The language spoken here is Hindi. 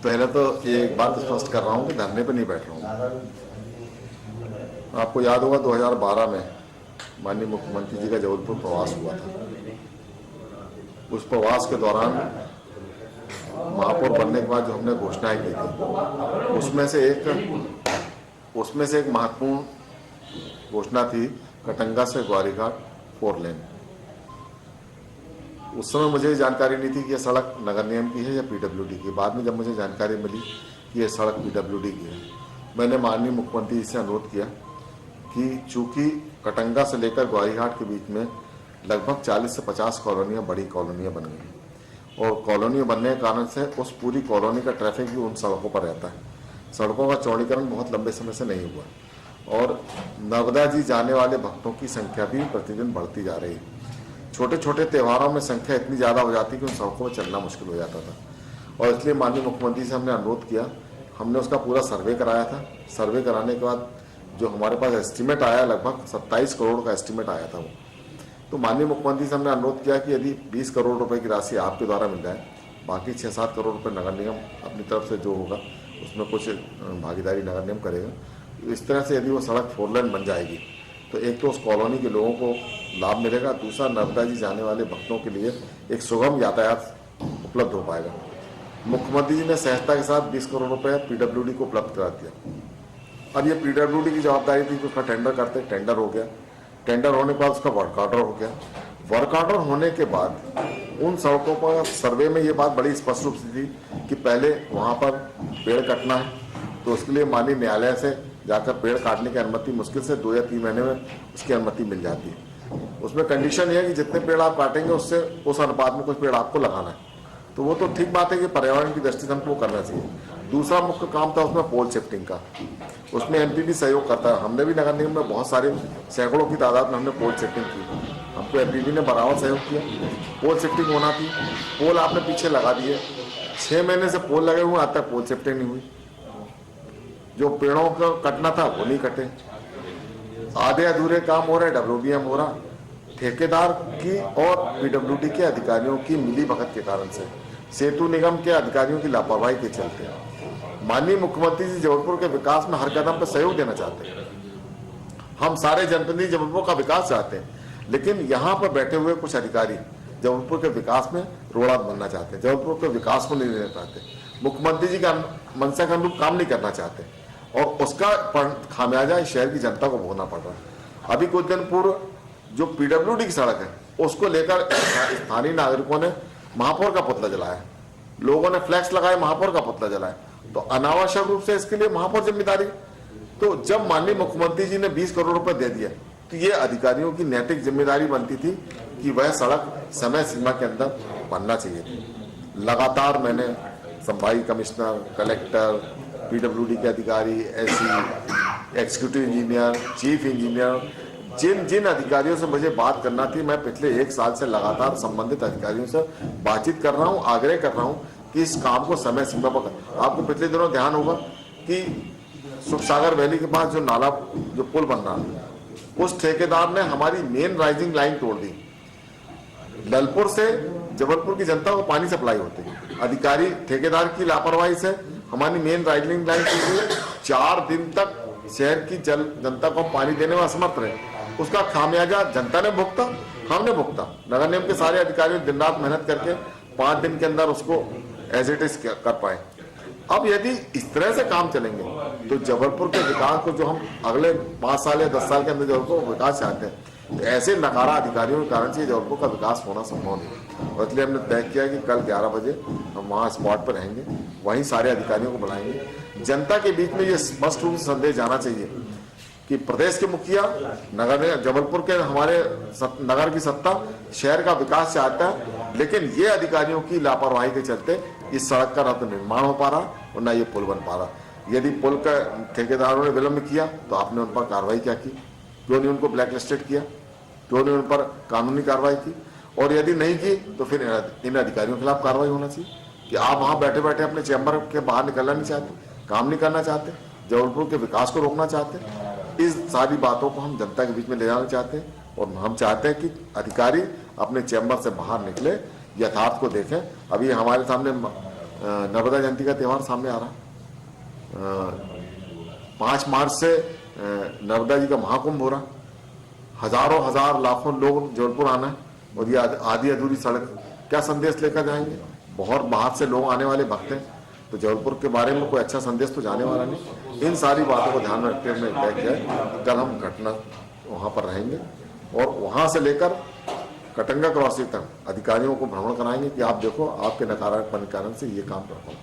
पहले तो ये एक बात स्पष्ट कर रहा हूँ कि धरने पे नहीं बैठ रहा हूँ। आपको याद होगा 2012 में माननीय मुख्यमंत्री जी का जबलपुर प्रवास हुआ था। उस प्रवास के दौरान महापौर बनने के बाद जो हमने घोषणाएं की थी उसमें से एक महत्वपूर्ण घोषणा थी कटंगा से ग्वारीघाट 4 लेन। उस समय मुझे जानकारी नहीं थी कि यह सड़क नगर निगम की है या पीडब्ल्यूडी की। बाद में जब मुझे जानकारी मिली कि यह सड़क पीडब्ल्यूडी की है, मैंने माननीय मुख्यमंत्री जी से अनुरोध किया कि चूंकि कटंगा से लेकर ग्वारीघाट के बीच में लगभग 40 से 50 कॉलोनियाँ बड़ी कॉलोनियाँ बन गई और कॉलोनियाँ बनने के कारण से उस पूरी कॉलोनी का ट्रैफिक भी उन सड़कों पर रहता है। सड़कों का चौड़ीकरण बहुत लंबे समय से नहीं हुआ और नर्मदा जी जाने वाले भक्तों की संख्या भी प्रतिदिन बढ़ती जा रही है। छोटे छोटे त्योहारों में संख्या इतनी ज़्यादा हो जाती कि उन सड़कों में चलना मुश्किल हो जाता था और इसलिए माननीय मुख्यमंत्री से हमने अनुरोध किया। हमने उसका पूरा सर्वे कराया था। सर्वे कराने के बाद जो हमारे पास एस्टीमेट आया, लगभग 27 करोड़ का एस्टीमेट आया था वो। तो माननीय मुख्यमंत्री से हमने अनुरोध किया कि यदि 20 करोड़ रुपए की राशि आपके द्वारा मिल जाए, बाकी 6-7 करोड़ रुपए नगर निगम अपनी तरफ से जो होगा उसमें कुछ भागीदारी नगर निगम करेगा। इस तरह से यदि वो सड़क 4 लेन बन जाएगी तो एक तो उस कॉलोनी के लोगों को लाभ मिलेगा, दूसरा नर्मदा जी जाने वाले भक्तों के लिए एक सुगम यातायात उपलब्ध हो पाएगा। मुख्यमंत्री जी ने सहजता के साथ 20 करोड़ रुपए पीडब्ल्यूडी को उपलब्ध करा दिया। अब ये पीडब्ल्यूडी की जवाबदारी थी कि उसका टेंडर करते, टेंडर हो गया। टेंडर होने के बाद उसका वर्क ऑर्डर हो गया। वर्क ऑर्डर होने के बाद उन सड़कों पर सर्वे में ये बात बड़ी स्पष्ट रूप से थी कि पहले वहाँ पर पेड़ कटना है, तो उसके लिए माननीय न्यायालय से जाकर पेड़ काटने की अनुमति मुश्किल से 2 या 3 महीने में उसकी अनुमति मिल जाती है। उसमें कंडीशन ये है कि जितने पेड़ आप काटेंगे उससे उस अनुपात में कुछ पेड़ आपको लगाना है। तो वो तो ठीक बात है कि पर्यावरण की दृष्टि से हमको करना चाहिए। दूसरा मुख्य काम था उसमें पोल शिफ्टिंग का। उसमें एमपीडी सहयोग करता है। हमने भी नगर निगम में बहुत सारे सैकड़ों की तादाद में हमने पोल शिफ्टिंग की। हमको एमपीडी ने बराबर सहयोग किया। पोल शिफ्टिंग होना थी, पोल आपने पीछे लगा दिए। 6 महीने से पोल लगे हुए, आज तक पोल शिफ्टिंग नहीं हुई। जो पेड़ों का कटना था वो नहीं कटे। आधे अधूरे काम हो रहे, डब्ल्यूबीएम हो रहा, ठेकेदार की और पीडब्ल्यूडी के अधिकारियों की मिली भगत के कारण से, सेतु निगम के अधिकारियों की लापरवाही के चलते माननीय मुख्यमंत्री जी जबलपुर के विकास में हर कदम पर सहयोग देना चाहते हैं। हम सारे जनप्रतिनिधि जबलपुर का विकास चाहते हैं, लेकिन यहाँ पर बैठे हुए कुछ अधिकारी जबलपुर के विकास में रोड़ा बनना चाहते हैं, जबलपुर के विकास को नहीं लेना चाहते, मुख्यमंत्री जी का मंशा के अनुरूप काम नहीं करना चाहते और उसका खामियाजा शहर की जनता को भोगना पड़ रहा है। अभी कुछ दिन पूर्व जो पीडब्ल्यूडी की सड़क है उसको लेकर स्थानीय नागरिकों ने महापौर का पुतला जलाया, लोगों ने फ्लैक्स लगाए, महापौर का पुतला जलाया। तो अनावश्यक रूप से इसके लिए महापौर जिम्मेदारी। तो जब माननीय मुख्यमंत्री जी ने 20 करोड़ रुपए दे दिया तो ये अधिकारियों की नैतिक जिम्मेदारी बनती थी कि वह सड़क समय सीमा के अंदर बनना चाहिए थी। लगातार मैंने संभागीय कमिश्नर, कलेक्टर, पीडब्ल्यूडी के अधिकारी, SE, executive engineer, chief engineer, जिन अधिकारियों से मुझे बात करना थी, मैं पिछले 1 साल से लगातार संबंधित अधिकारियों से बातचीत कर रहा हूं, आग्रह कर रहा हूं कि इस काम को समय सीमा पर। आपको पिछले दिनों ध्यान होगा कि सुखसागर वैली के पास जो नाला, जो पुल बन रहा है, उस ठेकेदार ने हमारी मेन राइजिंग लाइन तोड़ दी। ललपुर से जबलपुर की जनता को पानी सप्लाई होती है, अधिकारी ठेकेदार की लापरवाही से हमारी मेन राइजिंग लाइन तोड़ दी। 4 दिन तक शहर की जनता को पानी देने में असमर्थ रहे। उसका खामियाजा जनता ने भुगता, हमने भुगता। नगर निगम के सारे अधिकारियों दिन रात मेहनत करके 5 दिन के अंदर उसको एज इट इज कर पाए। अब यदि इस तरह से काम चलेंगे तो जबलपुर के विकास को, जो हम अगले 5 साल या 10 साल के अंदर जबलपुर विकास चाहते हैं, तो ऐसे नकारा अधिकारियों के कारण से जबलपुर का विकास होना संभव नहीं। और इसलिए हमने तय किया कि कल 11 बजे हम वहाँ स्पॉट पर रहेंगे, वहीं सारे अधिकारियों को बुलाएंगे। जनता के बीच में ये स्पष्ट रूप से संदेश जाना चाहिए कि प्रदेश के मुखिया, नगर जबलपुर के हमारे नगर की सत्ता शहर का विकास चाहता है, लेकिन ये अधिकारियों की लापरवाही के चलते इस सड़क का न तो निर्माण हो पा रहा और न ये पुल बन पा रहा। यदि पुल का ठेकेदारों ने विलंब किया तो आपने उन पर कार्रवाई क्या की? क्यों नहीं उनको ब्लैक लिस्टेड किया? क्यों नहीं उन पर कानूनी कार्रवाई की? और यदि नहीं की तो फिर इन अधिकारियों के खिलाफ कार्रवाई होना चाहिए कि आप वहां बैठे बैठे अपने चैम्बर के बाहर निकलना नहीं चाहते, काम नहीं करना चाहते, जबलपुर के विकास को रोकना चाहते। इस सारी बातों को हम जनता के बीच में ले जाना चाहते हैं और हम चाहते हैं कि अधिकारी अपने चैम्बर से बाहर निकले, यथार्थ को देखें। अभी हमारे सामने नर्मदा जयंती का त्यौहार सामने आ रहा है। 5 मार्च से नर्मदा जी का महाकुंभ हो रहा, हजारों हजार लाखों लोग जबलपुर आना है, और ये आधी अधूरी सड़क क्या संदेश लेकर जाएंगे। बहुत बाहर से लोग आने वाले भक्त हैं, तो जबलपुर के बारे में कोई अच्छा संदेश तो जाने वाला नहीं। इन सारी बातों को ध्यान में रखते हुए तय किया है कल हम घटना वहां पर रहेंगे, और वहां से लेकर कटंगा क्रॉसिंग तक अधिकारियों को भ्रमण कराएंगे कि आप देखो आपके नकारात्मक कारण से ये काम कर पाओ।